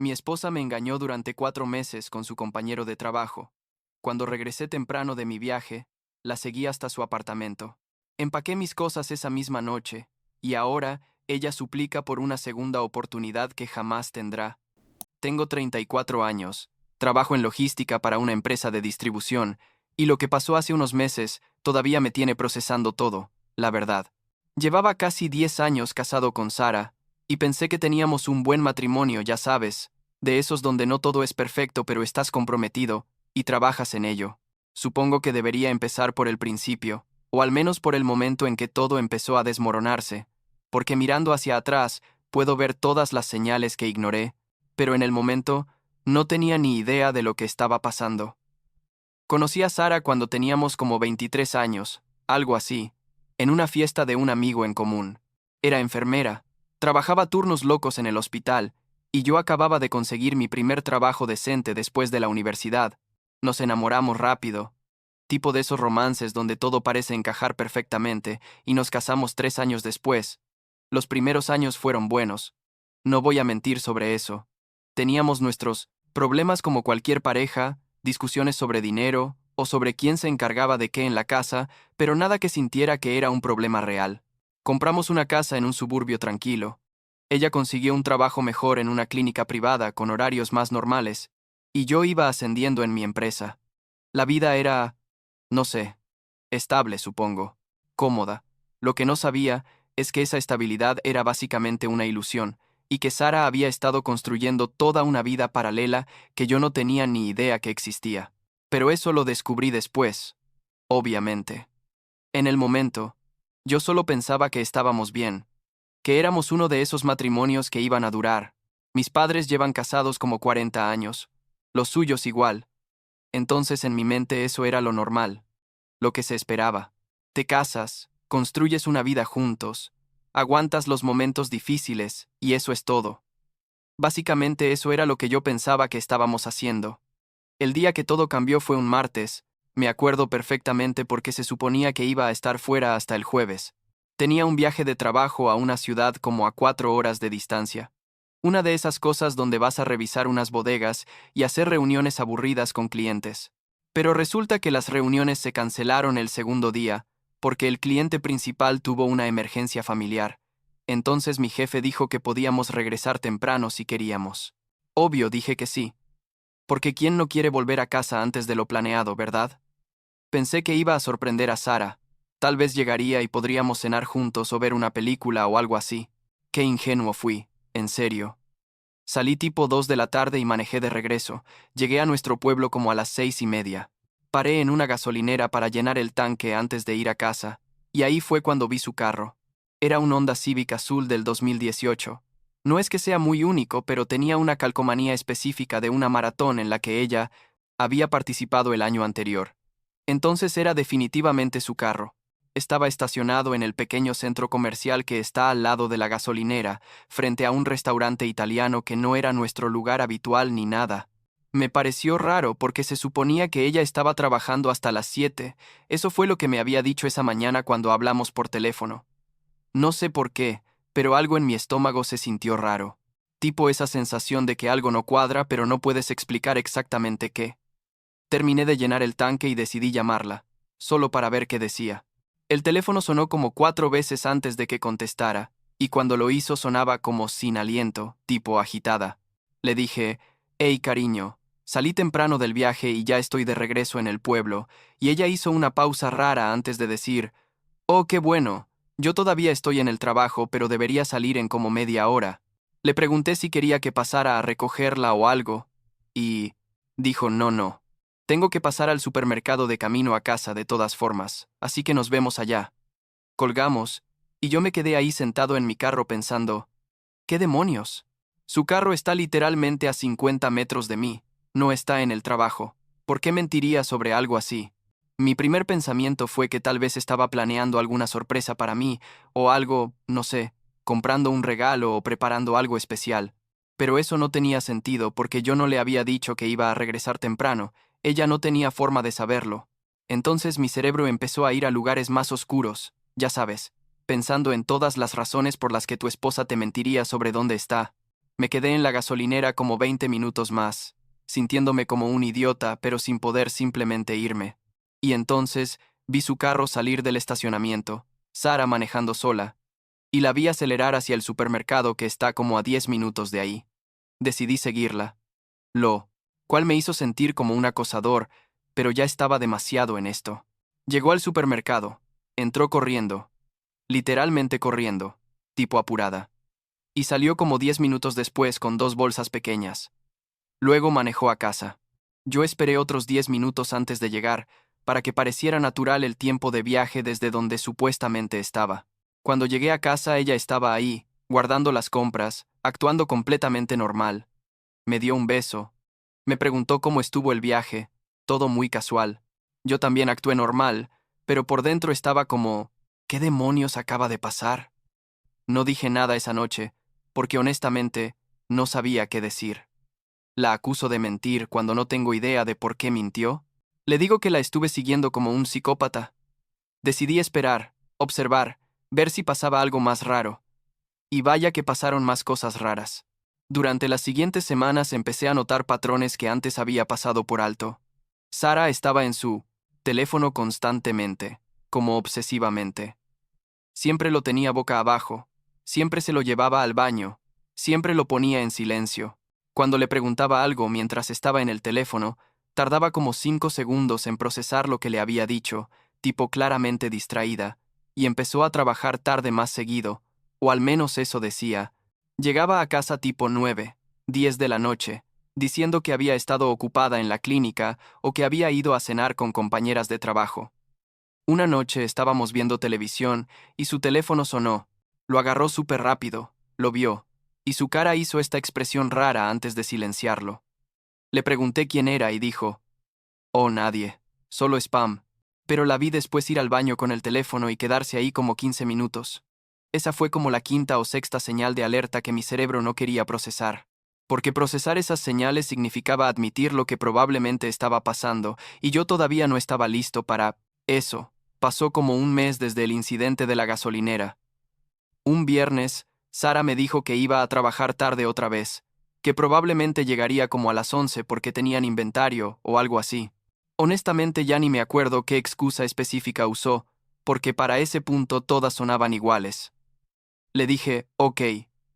Mi esposa me engañó durante 4 meses con su compañero de trabajo. Cuando regresé temprano de mi viaje, la seguí hasta su apartamento. Empaqué mis cosas esa misma noche, y ahora ella suplica por una segunda oportunidad que jamás tendrá. Tengo 34 años, trabajo en logística para una empresa de distribución, y lo que pasó hace unos meses todavía me tiene procesando todo, la verdad. Llevaba casi 10 años casado con Sara, y pensé que teníamos un buen matrimonio, ya sabes, de esos donde no todo es perfecto pero estás comprometido, y trabajas en ello. Supongo que debería empezar por el principio, o al menos por el momento en que todo empezó a desmoronarse, porque mirando hacia atrás puedo ver todas las señales que ignoré, pero en el momento no tenía ni idea de lo que estaba pasando. Conocí a Sara cuando teníamos como 23 años, algo así, en una fiesta de un amigo en común. Era enfermera, trabajaba turnos locos en el hospital, y yo acababa de conseguir mi primer trabajo decente después de la universidad. Nos enamoramos rápido, tipo de esos romances donde todo parece encajar perfectamente, y nos casamos 3 años después. Los primeros años fueron buenos. No voy a mentir sobre eso. Teníamos nuestros problemas como cualquier pareja, discusiones sobre dinero o sobre quién se encargaba de qué en la casa, pero nada que sintiera que era un problema real. Compramos una casa en un suburbio tranquilo. Ella consiguió un trabajo mejor en una clínica privada con horarios más normales, y yo iba ascendiendo en mi empresa. La vida era, no sé, estable, supongo, cómoda. Lo que no sabía es que esa estabilidad era básicamente una ilusión, y que Sara había estado construyendo toda una vida paralela que yo no tenía ni idea que existía. Pero eso lo descubrí después, obviamente. En el momento, yo solo pensaba que estábamos bien, que éramos uno de esos matrimonios que iban a durar. Mis padres llevan casados como 40 años, los suyos igual. Entonces en mi mente eso era lo normal, lo que se esperaba. Te casas, construyes una vida juntos, aguantas los momentos difíciles, y eso es todo. Básicamente eso era lo que yo pensaba que estábamos haciendo. El día que todo cambió fue un martes, me acuerdo perfectamente porque se suponía que iba a estar fuera hasta el jueves. Tenía un viaje de trabajo a una ciudad como a 4 horas de distancia. Una de esas cosas donde vas a revisar unas bodegas y hacer reuniones aburridas con clientes. Pero resulta que las reuniones se cancelaron el segundo día, porque el cliente principal tuvo una emergencia familiar. Entonces mi jefe dijo que podíamos regresar temprano si queríamos. Obvio, dije que sí. Porque ¿quién no quiere volver a casa antes de lo planeado, verdad? Pensé que iba a sorprender a Sara. Tal vez llegaría y podríamos cenar juntos o ver una película o algo así. Qué ingenuo fui, en serio. Salí tipo 2 de la tarde y manejé de regreso. Llegué a nuestro pueblo como a las 6:30. Paré en una gasolinera para llenar el tanque antes de ir a casa, y ahí fue cuando vi su carro. Era un Honda Civic azul del 2018. No es que sea muy único, pero tenía una calcomanía específica de una maratón en la que ella había participado el año anterior. Entonces era definitivamente su carro. Estaba estacionado en el pequeño centro comercial que está al lado de la gasolinera, frente a un restaurante italiano que no era nuestro lugar habitual ni nada. Me pareció raro porque se suponía que ella estaba trabajando hasta las 7. Eso fue lo que me había dicho esa mañana cuando hablamos por teléfono. No sé por qué, pero algo en mi estómago se sintió raro. Tipo esa sensación de que algo no cuadra pero no puedes explicar exactamente qué. Terminé de llenar el tanque y decidí llamarla, solo para ver qué decía. El teléfono sonó como 4 veces antes de que contestara, y cuando lo hizo sonaba como sin aliento, tipo agitada. Le dije, «Hey, cariño, salí temprano del viaje y ya estoy de regreso en el pueblo», y ella hizo una pausa rara antes de decir, «Oh, qué bueno, yo todavía estoy en el trabajo, pero debería salir en como media hora». Le pregunté si quería que pasara a recogerla o algo, y dijo, «No. Tengo que pasar al supermercado de camino a casa de todas formas, así que nos vemos allá». Colgamos, y yo me quedé ahí sentado en mi carro pensando, ¿qué demonios? Su carro está literalmente a 50 metros de mí, no está en el trabajo. ¿Por qué mentiría sobre algo así? Mi primer pensamiento fue que tal vez estaba planeando alguna sorpresa para mí, o algo, no sé, comprando un regalo o preparando algo especial. Pero eso no tenía sentido porque yo no le había dicho que iba a regresar temprano, ella no tenía forma de saberlo. Entonces mi cerebro empezó a ir a lugares más oscuros, ya sabes, pensando en todas las razones por las que tu esposa te mentiría sobre dónde está. Me quedé en la gasolinera como 20 minutos más, sintiéndome como un idiota, pero sin poder simplemente irme. Y entonces vi su carro salir del estacionamiento, Sara manejando sola, y la vi acelerar hacia el supermercado que está como a 10 minutos de ahí. Decidí seguirla, lo cual me hizo sentir como un acosador, pero ya estaba demasiado en esto. Llegó al supermercado, entró corriendo, literalmente corriendo, tipo apurada, y salió como 10 minutos después con 2 bolsas pequeñas. Luego manejó a casa. Yo esperé otros 10 minutos antes de llegar, para que pareciera natural el tiempo de viaje desde donde supuestamente estaba. Cuando llegué a casa ella estaba ahí, guardando las compras, actuando completamente normal. Me dio un beso. Me preguntó cómo estuvo el viaje, todo muy casual. Yo también actué normal, pero por dentro estaba como, ¿qué demonios acaba de pasar? No dije nada esa noche, porque honestamente no sabía qué decir. ¿La acuso de mentir cuando no tengo idea de por qué mintió? Le digo que la estuve siguiendo como un psicópata. Decidí esperar, observar, ver si pasaba algo más raro. Y vaya que pasaron más cosas raras. Durante las siguientes semanas empecé a notar patrones que antes había pasado por alto. Sara estaba en su teléfono constantemente, como obsesivamente. Siempre lo tenía boca abajo, siempre se lo llevaba al baño, siempre lo ponía en silencio. Cuando le preguntaba algo mientras estaba en el teléfono, tardaba como 5 segundos en procesar lo que le había dicho, tipo claramente distraída, y empezó a trabajar tarde más seguido, o al menos eso decía. Llegaba a casa tipo 9, 10 de la noche, diciendo que había estado ocupada en la clínica o que había ido a cenar con compañeras de trabajo. Una noche estábamos viendo televisión y su teléfono sonó. Lo agarró súper rápido, lo vio, y su cara hizo esta expresión rara antes de silenciarlo. Le pregunté quién era y dijo, oh, nadie, solo spam. Pero la vi después ir al baño con el teléfono y quedarse ahí como 15 minutos. Esa fue como la quinta o sexta señal de alerta que mi cerebro no quería procesar. Porque procesar esas señales significaba admitir lo que probablemente estaba pasando, y yo todavía no estaba listo para eso. Pasó como un mes desde el incidente de la gasolinera. Un viernes, Sara me dijo que iba a trabajar tarde otra vez, que probablemente llegaría como a las 11 porque tenían inventario o algo así. Honestamente ya ni me acuerdo qué excusa específica usó, porque para ese punto todas sonaban iguales. Le dije, ok,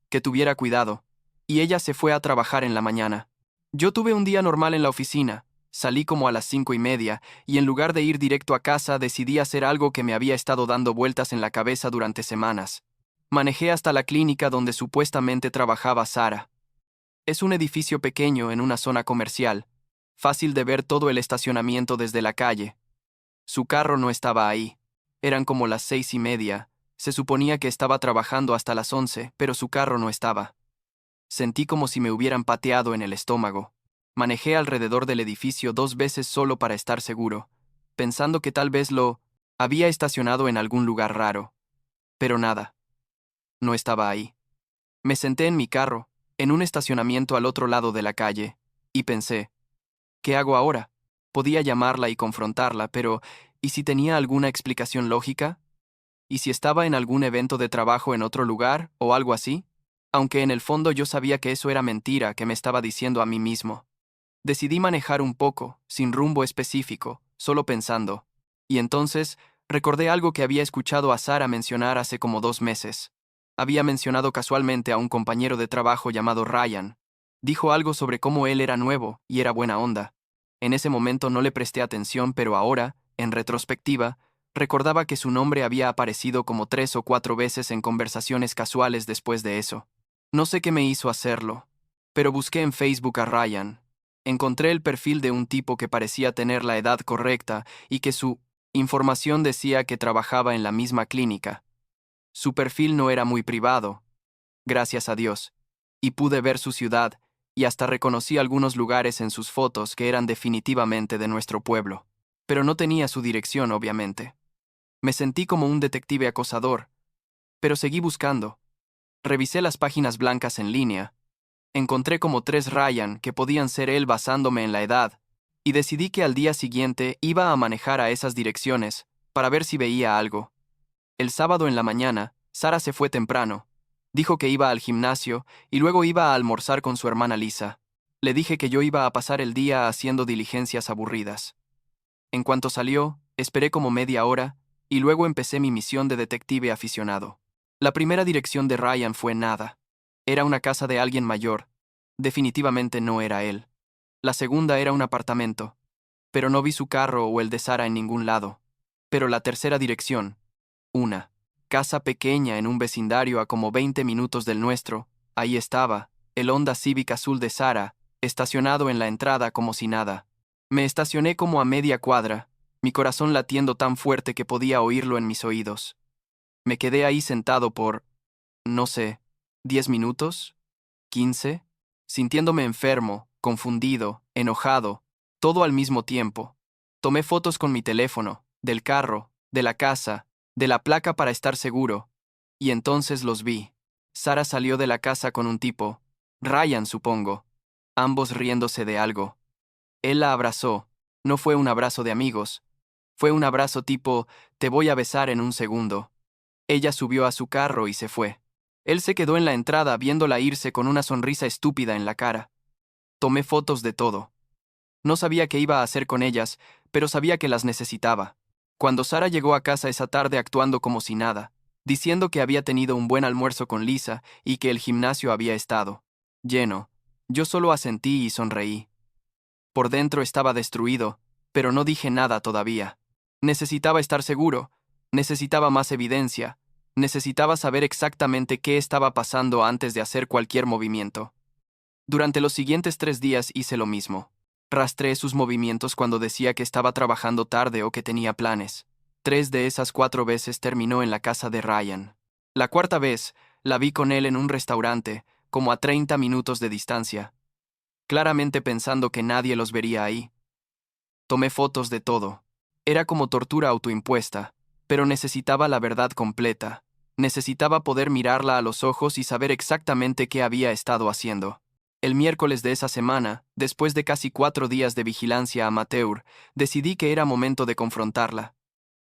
que tuviera cuidado, y ella se fue a trabajar en la mañana. Yo tuve un día normal en la oficina, salí como a las 5:30, y en lugar de ir directo a casa decidí hacer algo que me había estado dando vueltas en la cabeza durante semanas. Manejé hasta la clínica donde supuestamente trabajaba Sara. Es un edificio pequeño en una zona comercial, fácil de ver todo el estacionamiento desde la calle. Su carro no estaba ahí. Eran como las 6:30. Se suponía que estaba trabajando hasta las 11, pero su carro no estaba. Sentí como si me hubieran pateado en el estómago. Manejé alrededor del edificio 2 veces solo para estar seguro, pensando que tal vez lo había estacionado en algún lugar raro. Pero nada. No estaba ahí. Me senté en mi carro, en un estacionamiento al otro lado de la calle, y pensé, ¿qué hago ahora? Podía llamarla y confrontarla, pero ¿y si tenía alguna explicación lógica? ¿Y si estaba en algún evento de trabajo en otro lugar o algo así? Aunque en el fondo yo sabía que eso era mentira que me estaba diciendo a mí mismo. Decidí manejar un poco, sin rumbo específico, solo pensando. Y entonces recordé algo que había escuchado a Sara mencionar hace como 2 meses. Había mencionado casualmente a un compañero de trabajo llamado Ryan. Dijo algo sobre cómo él era nuevo y era buena onda. En ese momento no le presté atención, pero ahora, en retrospectiva, recordaba que su nombre había aparecido como 3 o 4 veces en conversaciones casuales después de eso. No sé qué me hizo hacerlo, pero busqué en Facebook a Ryan. Encontré el perfil de un tipo que parecía tener la edad correcta y que su información decía que trabajaba en la misma clínica. Su perfil no era muy privado, gracias a Dios, y pude ver su ciudad y hasta reconocí algunos lugares en sus fotos que eran definitivamente de nuestro pueblo. Pero no tenía su dirección, obviamente. Me sentí como un detective acosador, pero seguí buscando. Revisé las páginas blancas en línea. Encontré como 3 Ryan que podían ser él basándome en la edad, y decidí que al día siguiente iba a manejar a esas direcciones para ver si veía algo. El sábado en la mañana, Sara se fue temprano. Dijo que iba al gimnasio y luego iba a almorzar con su hermana Lisa. Le dije que yo iba a pasar el día haciendo diligencias aburridas. En cuanto salió, esperé como media hora y luego empecé mi misión de detective aficionado. La primera dirección de Ryan fue nada. Era una casa de alguien mayor. Definitivamente no era él. La segunda era un apartamento, pero no vi su carro o el de Sara en ningún lado. Pero la tercera dirección, una casa pequeña en un vecindario a como 20 minutos del nuestro, ahí estaba, el Honda Civic azul de Sara, estacionado en la entrada como si nada. Me estacioné como a media cuadra, mi corazón latiendo tan fuerte que podía oírlo en mis oídos. Me quedé ahí sentado por, no sé, 10 minutos, 15, sintiéndome enfermo, confundido, enojado, todo al mismo tiempo. Tomé fotos con mi teléfono, del carro, de la casa, de la placa para estar seguro, y entonces los vi. Sara salió de la casa con un tipo, Ryan supongo, ambos riéndose de algo. Él la abrazó, no fue un abrazo de amigos, fue un abrazo tipo, te voy a besar en un segundo. Ella subió a su carro y se fue. Él se quedó en la entrada viéndola irse con una sonrisa estúpida en la cara. Tomé fotos de todo. No sabía qué iba a hacer con ellas, pero sabía que las necesitaba. Cuando Sara llegó a casa esa tarde actuando como si nada, diciendo que había tenido un buen almuerzo con Lisa y que el gimnasio había estado lleno, yo solo asentí y sonreí. Por dentro estaba destruido, pero no dije nada todavía. Necesitaba estar seguro, necesitaba más evidencia, necesitaba saber exactamente qué estaba pasando antes de hacer cualquier movimiento. Durante los siguientes 3 días hice lo mismo. Rastreé sus movimientos cuando decía que estaba trabajando tarde o que tenía planes. 3 de esas 4 veces terminó en la casa de Ryan. La cuarta vez, la vi con él en un restaurante, como a 30 minutos de distancia, claramente pensando que nadie los vería ahí. Tomé fotos de todo. Era como tortura autoimpuesta, pero necesitaba la verdad completa. Necesitaba poder mirarla a los ojos y saber exactamente qué había estado haciendo. El miércoles de esa semana, después de casi 4 días de vigilancia amateur, decidí que era momento de confrontarla.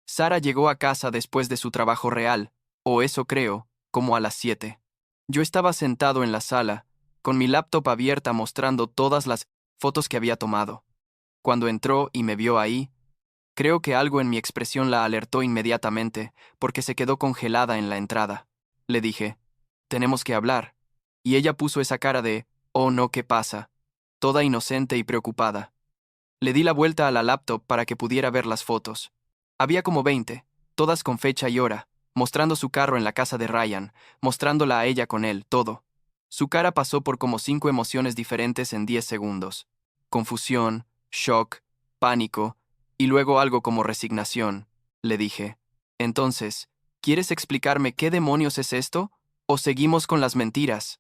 Sara llegó a casa después de su trabajo real, o eso creo, como a las 7. Yo estaba sentado en la sala, con mi laptop abierta mostrando todas las fotos que había tomado. Cuando entró y me vio ahí, creo que algo en mi expresión la alertó inmediatamente, porque se quedó congelada en la entrada. Le dije, tenemos que hablar. Y ella puso esa cara de, oh no, ¿qué pasa? Toda inocente y preocupada. Le di la vuelta a la laptop para que pudiera ver las fotos. Había como 20, todas con fecha y hora, mostrando su carro en la casa de Ryan, mostrándola a ella con él, todo. Su cara pasó por como 5 emociones diferentes en 10 segundos. Confusión, shock, pánico, y luego algo como resignación. Le dije, entonces, ¿quieres explicarme qué demonios es esto? ¿O seguimos con las mentiras?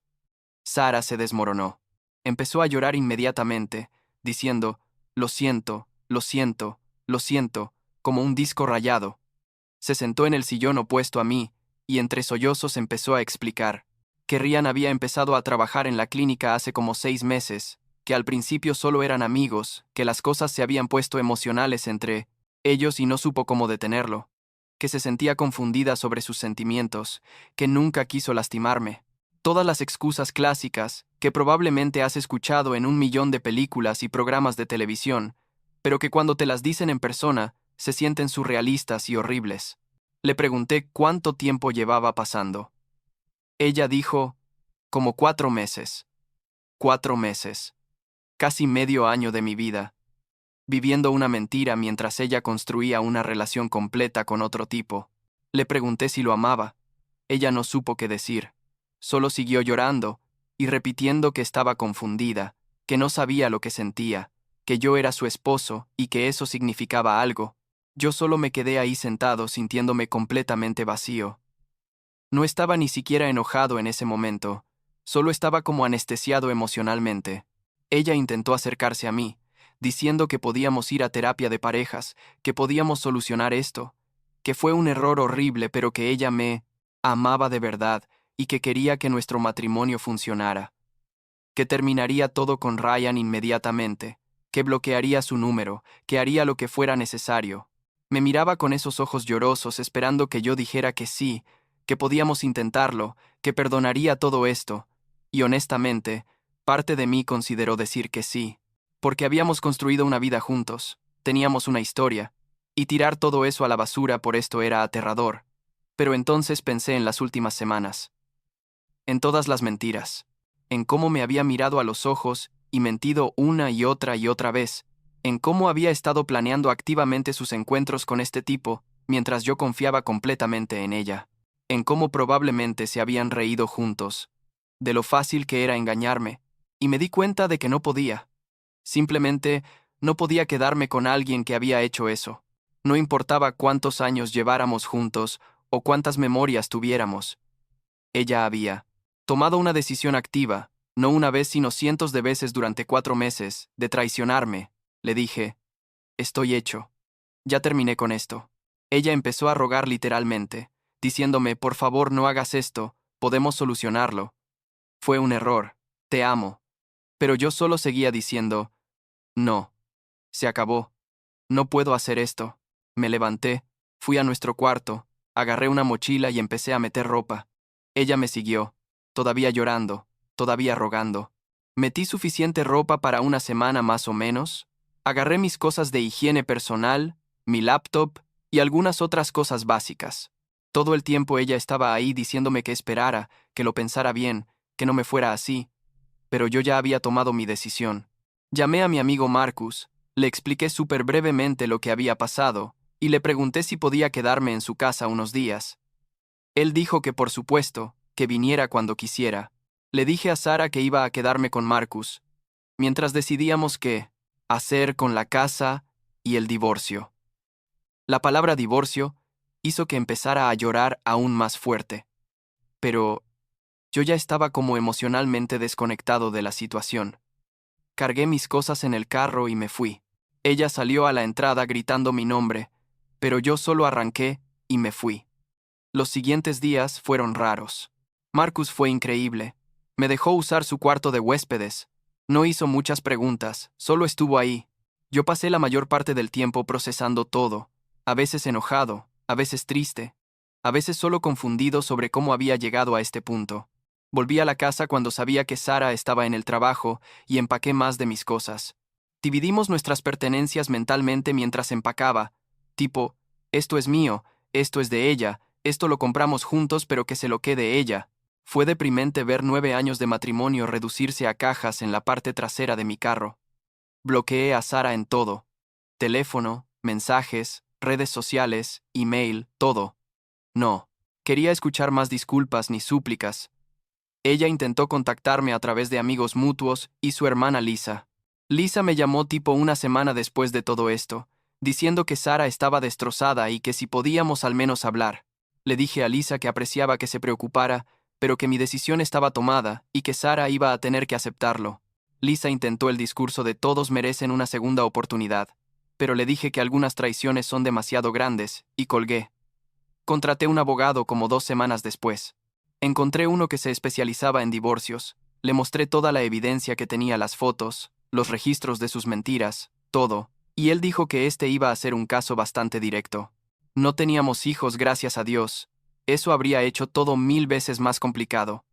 Sara se desmoronó. Empezó a llorar inmediatamente, diciendo, lo siento, lo siento, lo siento, como un disco rayado. Se sentó en el sillón opuesto a mí, y entre sollozos empezó a explicar que Ryan había empezado a trabajar en la clínica hace como 6 meses, que al principio solo eran amigos, que las cosas se habían puesto emocionales entre ellos y no supo cómo detenerlo, que se sentía confundida sobre sus sentimientos, que nunca quiso lastimarme. Todas las excusas clásicas que probablemente has escuchado en 1 millón de películas y programas de televisión, pero que cuando te las dicen en persona se sienten surrealistas y horribles. Le pregunté cuánto tiempo llevaba pasando. Ella dijo, como 4 meses. 4 meses. Casi medio año de mi vida, viviendo una mentira mientras ella construía una relación completa con otro tipo. Le pregunté si lo amaba. Ella no supo qué decir. Solo siguió llorando y repitiendo que estaba confundida, que no sabía lo que sentía, que yo era su esposo y que eso significaba algo. Yo solo me quedé ahí sentado sintiéndome completamente vacío. No estaba ni siquiera enojado en ese momento, solo estaba como anestesiado emocionalmente. Ella intentó acercarse a mí, diciendo que podíamos ir a terapia de parejas, que podíamos solucionar esto, que fue un error horrible, pero que ella me amaba de verdad y que quería que nuestro matrimonio funcionara, que terminaría todo con Ryan inmediatamente, que bloquearía su número, que haría lo que fuera necesario. Me miraba con esos ojos llorosos esperando que yo dijera que sí, que podíamos intentarlo, que perdonaría todo esto, y honestamente, parte de mí consideró decir que sí, porque habíamos construido una vida juntos, teníamos una historia, y tirar todo eso a la basura por esto era aterrador. Pero entonces pensé en las últimas semanas, en todas las mentiras, en cómo me había mirado a los ojos y mentido una y otra vez, en cómo había estado planeando activamente sus encuentros con este tipo, mientras yo confiaba completamente en ella, en cómo probablemente se habían reído juntos, de lo fácil que era engañarme, y me di cuenta de que no podía. Simplemente no podía quedarme con alguien que había hecho eso. No importaba cuántos años lleváramos juntos o cuántas memorias tuviéramos. Ella había tomado una decisión activa, no una vez sino cientos de veces durante 4 meses, de traicionarme. Le dije, estoy hecho. Ya terminé con esto. Ella empezó a rogar literalmente, diciéndome, por favor no hagas esto, podemos solucionarlo. Fue un error, te amo. Pero yo solo seguía diciendo, no, se acabó. No puedo hacer esto. Me levanté, fui a nuestro cuarto, agarré una mochila y empecé a meter ropa. Ella me siguió, todavía llorando, todavía rogando. Metí suficiente ropa para una semana más o menos. Agarré mis cosas de higiene personal, mi laptop y algunas otras cosas básicas. Todo el tiempo ella estaba ahí diciéndome que esperara, que lo pensara bien, que no me fuera así. Pero yo ya había tomado mi decisión. Llamé a mi amigo Marcus, le expliqué súper brevemente lo que había pasado, y le pregunté si podía quedarme en su casa unos días. Él dijo que por supuesto, que viniera cuando quisiera. Le dije a Sara que iba a quedarme con Marcus, mientras decidíamos qué hacer con la casa y el divorcio. La palabra divorcio hizo que empezara a llorar aún más fuerte. Pero yo ya estaba como emocionalmente desconectado de la situación. Cargué mis cosas en el carro y me fui. Ella salió a la entrada gritando mi nombre, pero yo solo arranqué y me fui. Los siguientes días fueron raros. Marcus fue increíble. Me dejó usar su cuarto de huéspedes. No hizo muchas preguntas, solo estuvo ahí. Yo pasé la mayor parte del tiempo procesando todo, a veces enojado, a veces triste, a veces solo confundido sobre cómo había llegado a este punto. Volví a la casa cuando sabía que Sara estaba en el trabajo y empaqué más de mis cosas. Dividimos nuestras pertenencias mentalmente mientras empacaba, tipo, esto es mío, esto es de ella, esto lo compramos juntos pero que se lo quede ella. Fue deprimente ver 9 años de matrimonio reducirse a cajas en la parte trasera de mi carro. Bloqueé a Sara en todo. Teléfono, mensajes, redes sociales, email, todo. No. Quería escuchar más disculpas ni súplicas. Ella intentó contactarme a través de amigos mutuos y su hermana Lisa. Lisa me llamó tipo una semana después de todo esto, diciendo que Sara estaba destrozada y que si podíamos al menos hablar. Le dije a Lisa que apreciaba que se preocupara, pero que mi decisión estaba tomada y que Sara iba a tener que aceptarlo. Lisa intentó el discurso de todos merecen una segunda oportunidad, pero le dije que algunas traiciones son demasiado grandes, y colgué. Contraté un abogado como 2 semanas después. Encontré uno que se especializaba en divorcios. Le mostré toda la evidencia que tenía, las fotos, los registros de sus mentiras, todo, y él dijo que este iba a ser un caso bastante directo. No teníamos hijos, gracias a Dios. Eso habría hecho todo 1000 veces más complicado.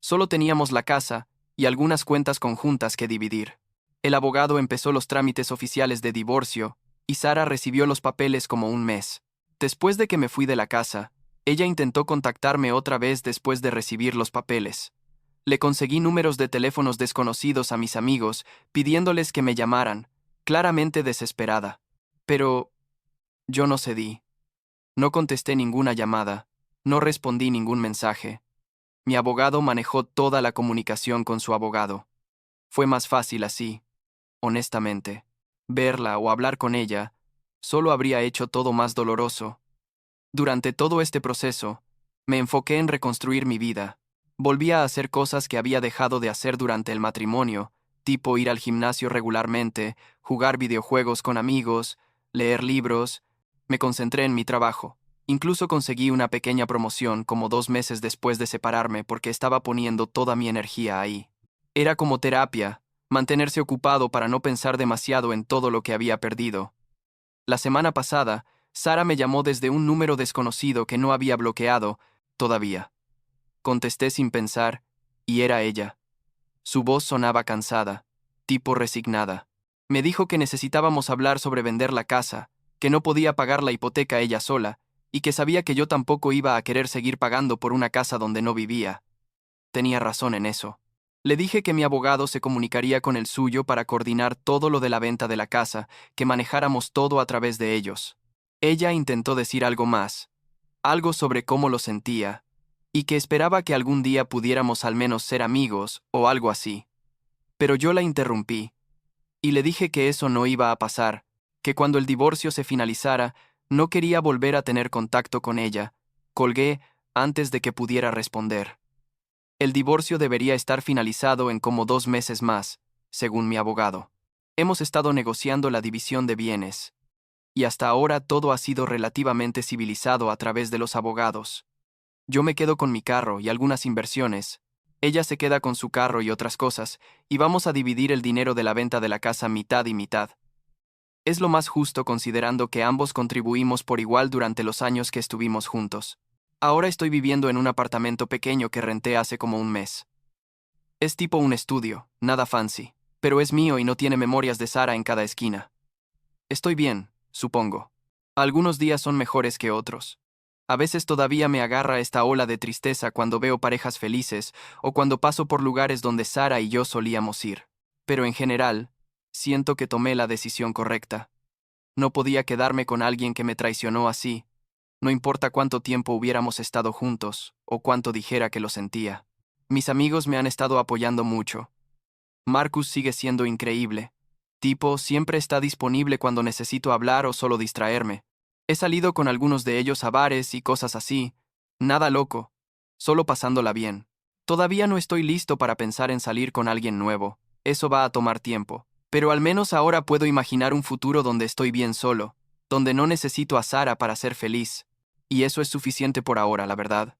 Solo teníamos la casa y algunas cuentas conjuntas que dividir. El abogado empezó los trámites oficiales de divorcio, y Sara recibió los papeles como un mes. Después de que me fui de la casa, ella intentó contactarme otra vez después de recibir los papeles. Le conseguí números de teléfonos desconocidos a mis amigos, pidiéndoles que me llamaran, claramente desesperada. Pero yo no cedí. No contesté ninguna llamada, no respondí ningún mensaje. Mi abogado manejó toda la comunicación con su abogado. Fue más fácil así, honestamente. Verla o hablar con ella solo habría hecho todo más doloroso. Durante todo este proceso, me enfoqué en reconstruir mi vida. Volví a hacer cosas que había dejado de hacer durante el matrimonio, tipo ir al gimnasio regularmente, jugar videojuegos con amigos, leer libros. Me concentré en mi trabajo. Incluso conseguí una pequeña promoción como 2 meses después de separarme porque estaba poniendo toda mi energía ahí. Era como terapia, mantenerse ocupado para no pensar demasiado en todo lo que había perdido. La semana pasada, Sara me llamó desde un número desconocido que no había bloqueado, Todavía. Contesté sin pensar, y era ella. Su voz sonaba cansada, tipo resignada. Me dijo que necesitábamos hablar sobre vender la casa, que no podía pagar la hipoteca ella sola, y que sabía que yo tampoco iba a querer seguir pagando por una casa donde no vivía. Tenía razón en eso. Le dije que mi abogado se comunicaría con el suyo para coordinar todo lo de la venta de la casa, que manejáramos todo a través de ellos. Ella intentó decir algo más, algo sobre cómo lo sentía, y que esperaba que algún día pudiéramos al menos ser amigos o algo así. Pero yo la interrumpí, y le dije que eso no iba a pasar, que cuando el divorcio se finalizara, no quería volver a tener contacto con ella. Colgué antes de que pudiera responder. El divorcio debería estar finalizado en como 2 meses más, según mi abogado. Hemos estado negociando la división de bienes, y hasta ahora todo ha sido relativamente civilizado a través de los abogados. Yo me quedo con mi carro y algunas inversiones. Ella se queda con su carro y otras cosas, y vamos a dividir el dinero de la venta de la casa mitad y mitad. Es lo más justo considerando que ambos contribuimos por igual durante los años que estuvimos juntos. Ahora estoy viviendo en un apartamento pequeño que renté hace como un mes. Es tipo un estudio, nada fancy, pero es mío y no tiene memorias de Sara en cada esquina. Estoy bien, supongo. Algunos días son mejores que otros. A veces todavía me agarra esta ola de tristeza cuando veo parejas felices o cuando paso por lugares donde Sara y yo solíamos ir. Pero en general, siento que tomé la decisión correcta. No podía quedarme con alguien que me traicionó así, no importa cuánto tiempo hubiéramos estado juntos o cuánto dijera que lo sentía. Mis amigos me han estado apoyando mucho. Marcus sigue siendo increíble. Tipo, siempre está disponible cuando necesito hablar o solo distraerme. He salido con algunos de ellos a bares y cosas así. Nada loco. Solo pasándola bien. Todavía no estoy listo para pensar en salir con alguien nuevo. Eso va a tomar tiempo. Pero al menos ahora puedo imaginar un futuro donde estoy bien solo, donde no necesito a Sara para ser feliz. Y eso es suficiente por ahora, la verdad.